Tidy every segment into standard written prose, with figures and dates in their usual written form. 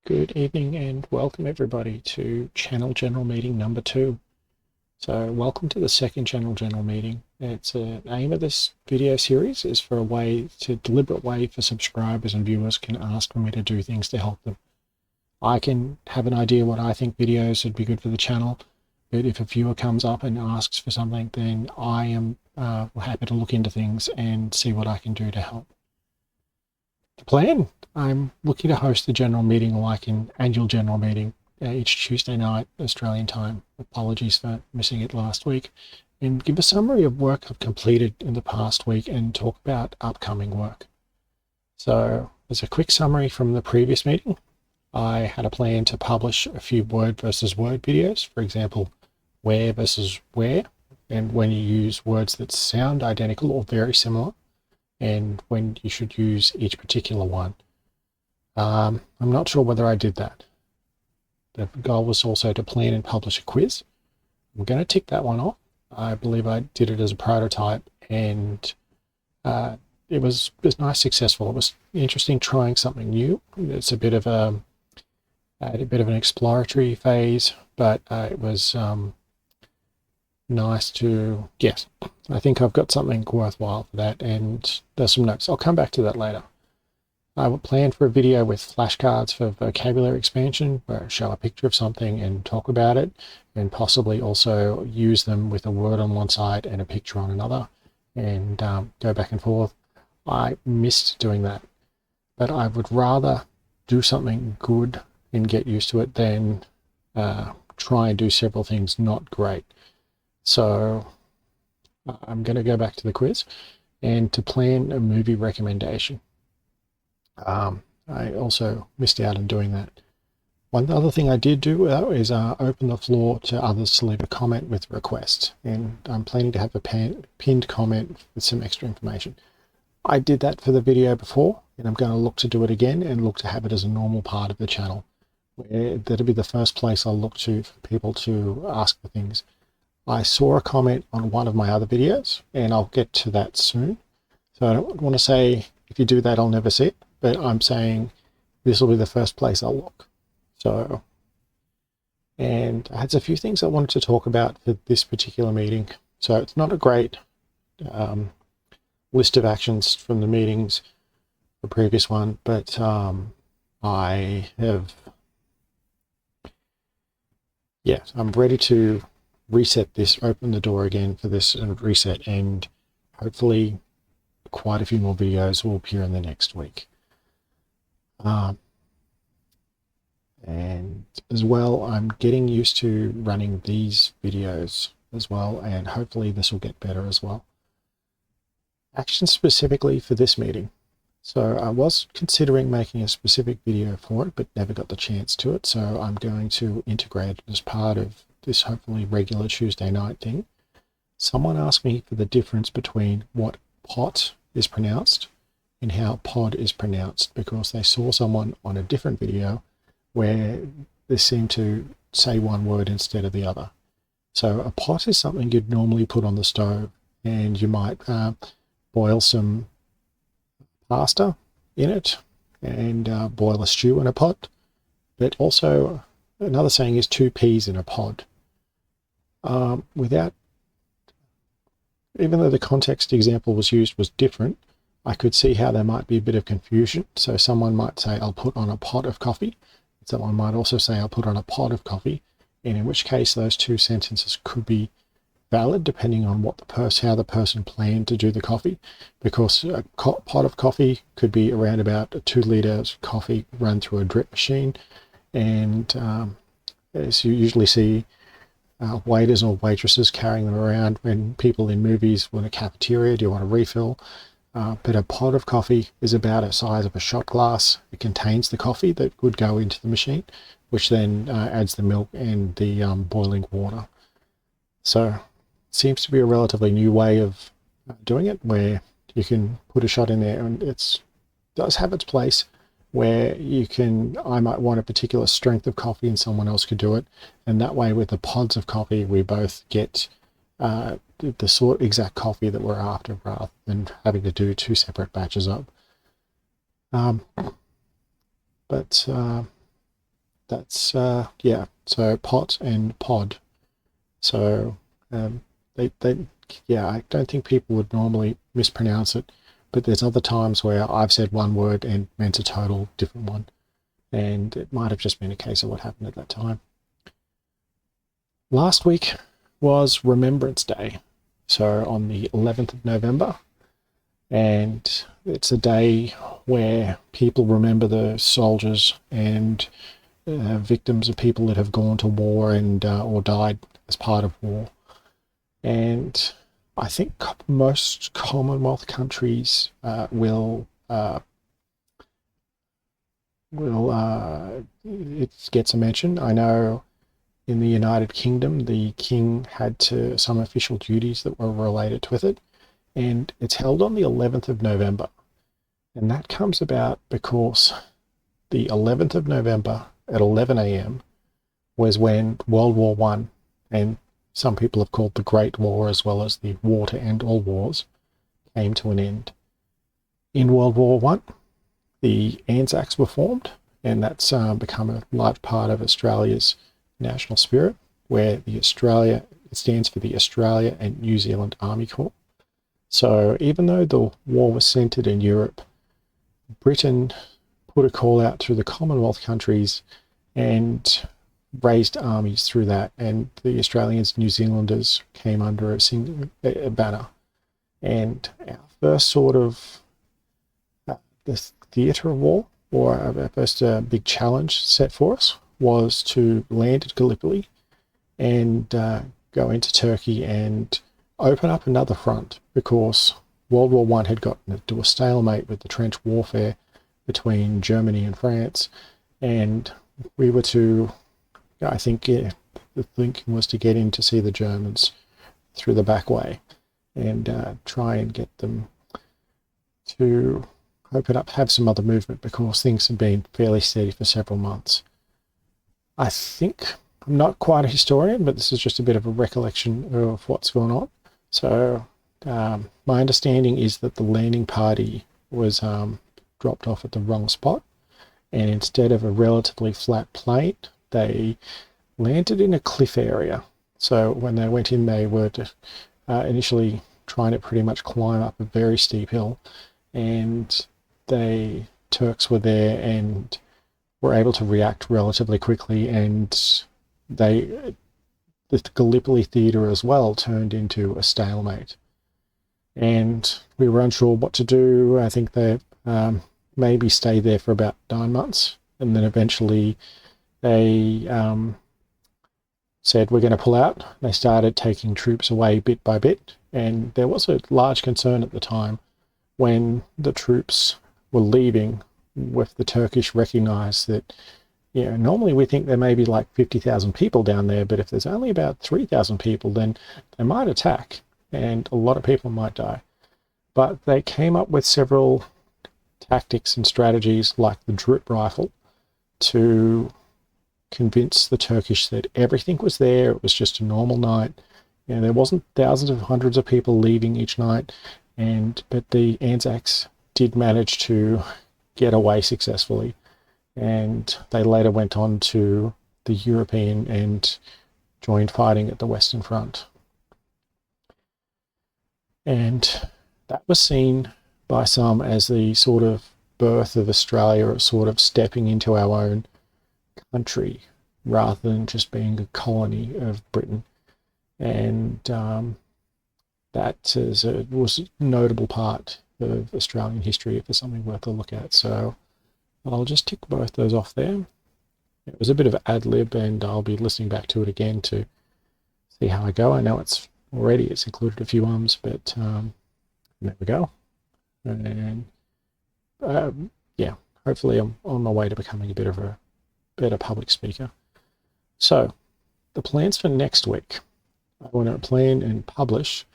Good evening and welcome everybody to Channel General Meeting number 2. So welcome to the second Channel General Meeting. It's the aim of this video series is for a deliberate way for subscribers and viewers can ask for me to do things to help them. I can have an idea what I think videos would be good for the channel, but if a viewer comes up and asks for something, then I am happy to look into things and see what I can do to help. The plan, I'm looking to host the general meeting like an annual general meeting each Tuesday night Australian time. Apologies for missing it last week. And give a summary of work I've completed in the past week and talk about upcoming work. So as a quick summary from the previous meeting, I had a plan to publish a few word versus word videos. For example, where versus where, and when you use words that sound identical or very similar, and when you should use each particular one. I'm not sure whether I did that. The goal was also to plan and publish a quiz. I'm going to tick that one off. I believe I did it as a prototype, and it was nice, successful. It was interesting trying something new. It's a bit of an exploratory phase, but it was nice to, yes, I think I've got something worthwhile for that, and there's some notes. I'll come back to that later. I will plan for a video with flashcards for vocabulary expansion, where I show a picture of something and talk about it, and possibly also use them with a word on one side and a picture on another, and go back and forth. I missed doing that, but I would rather do something good and get used to it than try and do several things not great. So I'm going to go back to the quiz and to plan a movie recommendation. I also missed out on doing that. One other thing I did do though is open the floor to others to leave a comment with requests, and I'm planning to have a pinned comment with some extra information. I did that for the video before, and I'm going to look to do it again and look to have it as a normal part of the channel. That'll be the first place I'll look to for people to ask for things. I saw a comment on one of my other videos, and I'll get to that soon. So I don't want to say if you do that, I'll never see it, but I'm saying this will be the first place I'll look. So, and I had a few things I wanted to talk about for this particular meeting. So it's not a great list of actions from the meetings, the previous one, but I have, yes, I'm ready to reset this, open the door again for this and reset, and hopefully quite a few more videos will appear in the next week. And as well, I'm getting used to running these videos as well, and hopefully this will get better as well. Actions specifically for this meeting. So I was considering making a specific video for it, but never got the chance to it. So I'm going to integrate it as part of this hopefully regular Tuesday night thing. Someone asked me for the difference between what pot is pronounced and how pod is pronounced, because they saw someone on a different video where they seem to say one word instead of the other. So a pot is something you'd normally put on the stove, and you might boil some pasta in it and boil a stew in a pot. But also another saying is 2 peas in a pod. Even though the context example was used was different, I could see how there might be a bit of confusion. So someone might say, I'll put on a pot of coffee. Someone might also say, I'll put on a pot of coffee. And in which case those two sentences could be valid depending on what how the person planned to do the coffee, because a pot of coffee could be around about 2 liters of coffee run through a drip machine. And as you usually see, waiters or waitresses carrying them around when people in movies want a cafeteria, do you want a refill? But a pot of coffee is about the size of a shot glass. It contains the coffee that would go into the machine, which then adds the milk and the boiling water. So it seems to be a relatively new way of doing it, where you can put a shot in there, and it does have its place where I might want a particular strength of coffee and someone else could do it. And that way with the pods of coffee, we both get the exact coffee that we're after, rather than having to do 2 separate batches of. But that's yeah. So pot and pod. So they yeah. I don't think people would normally mispronounce it, but there's other times where I've said one word and meant a total different one, and it might have just been a case of what happened at that time. Last week was Remembrance Day, so on the 11th of November, and it's a day where people remember the soldiers and victims of people that have gone to war and or died as part of war. And I think most Commonwealth countries it gets a mention. I know in the United Kingdom, the King had some official duties that were related with it, and it's held on the 11th of November. And that comes about because the 11th of November at 11 a.m. was when World War One, and some people have called the Great War as well as the War to End All Wars, came to an end. In World War One, the Anzacs were formed, and that's become a large part of Australia's national spirit, where it stands for the Australia and New Zealand Army Corps. So even though the war was centred in Europe, Britain put a call out to the Commonwealth countries and raised armies through that, and the Australians and New Zealanders came under a banner. And our first sort of the theatre of war, or our first big challenge set for us, was to land at Gallipoli and go into Turkey and open up another front, because World War One had gotten into a stalemate with the trench warfare between Germany and France, and we were to, I think, the thinking was to get in to see the Germans through the back way and try and get them to open up, have some other movement, because things had been fairly steady for several months. I think, I'm not quite a historian, but this is just a bit of a recollection of what's going on. So my understanding is that the landing party was dropped off at the wrong spot, and instead of a relatively flat plain, they landed in a cliff area. So when they went in, they were initially trying to pretty much climb up a very steep hill, and the Turks were there and were able to react relatively quickly, and the Gallipoli theatre as well turned into a stalemate. And we were unsure what to do. I think they maybe stayed there for about 9 months, and then eventually they said, we're going to pull out. They started taking troops away bit by bit, and there was a large concern at the time when the troops were leaving, with the Turkish recognised that, normally we think there may be like 50,000 people down there, but if there's only about 3,000 people, then they might attack and a lot of people might die. But they came up with several tactics and strategies, like the drip rifle, to convince the Turkish that everything was there. It was just a normal night. There wasn't thousands of hundreds of people leaving each night, but the Anzacs did manage to get away successfully, and they later went on to the European and joined fighting at the Western Front. And that was seen by some as the sort of birth of Australia, or sort of stepping into our own country rather than just being a colony of Britain. And that was a notable part of Australian history for something worth a look at. So I'll just tick both those off there. It was a bit of an ad lib, and I'll be listening back to it again to see how I go. I know it's included a few ums, but there we go. And yeah, hopefully I'm on my way to becoming a bit of a better public speaker. So the plans for next week, I want to plan and publish,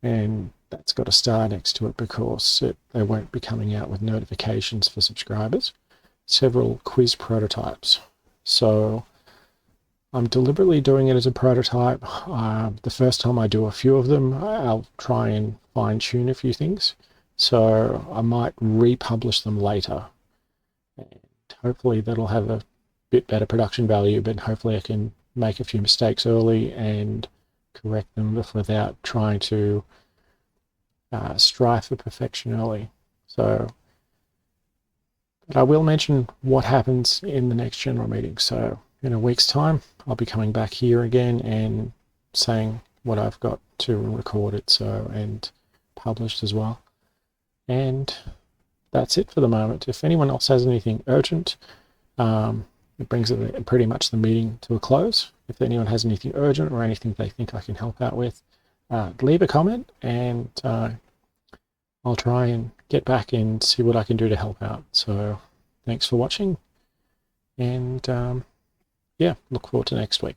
and that's got a star next to it because they won't be coming out with notifications for subscribers, several quiz prototypes. So I'm deliberately doing it as a prototype. The first time I do a few of them, I'll try and fine tune a few things. So I might republish them later, and hopefully that'll have a bit better production value, but hopefully I can make a few mistakes early and correct them without trying to strive for perfection early. So, but I will mention what happens in the next general meeting. So in a week's time, I'll be coming back here again and saying what I've got to recorded, so, and published as well. And that's it for the moment. If anyone else has anything urgent, it brings pretty much the meeting to a close. If anyone has anything urgent or anything they think I can help out with, leave a comment, and I'll try and get back and see what I can do to help out. So thanks for watching, and yeah, look forward to next week.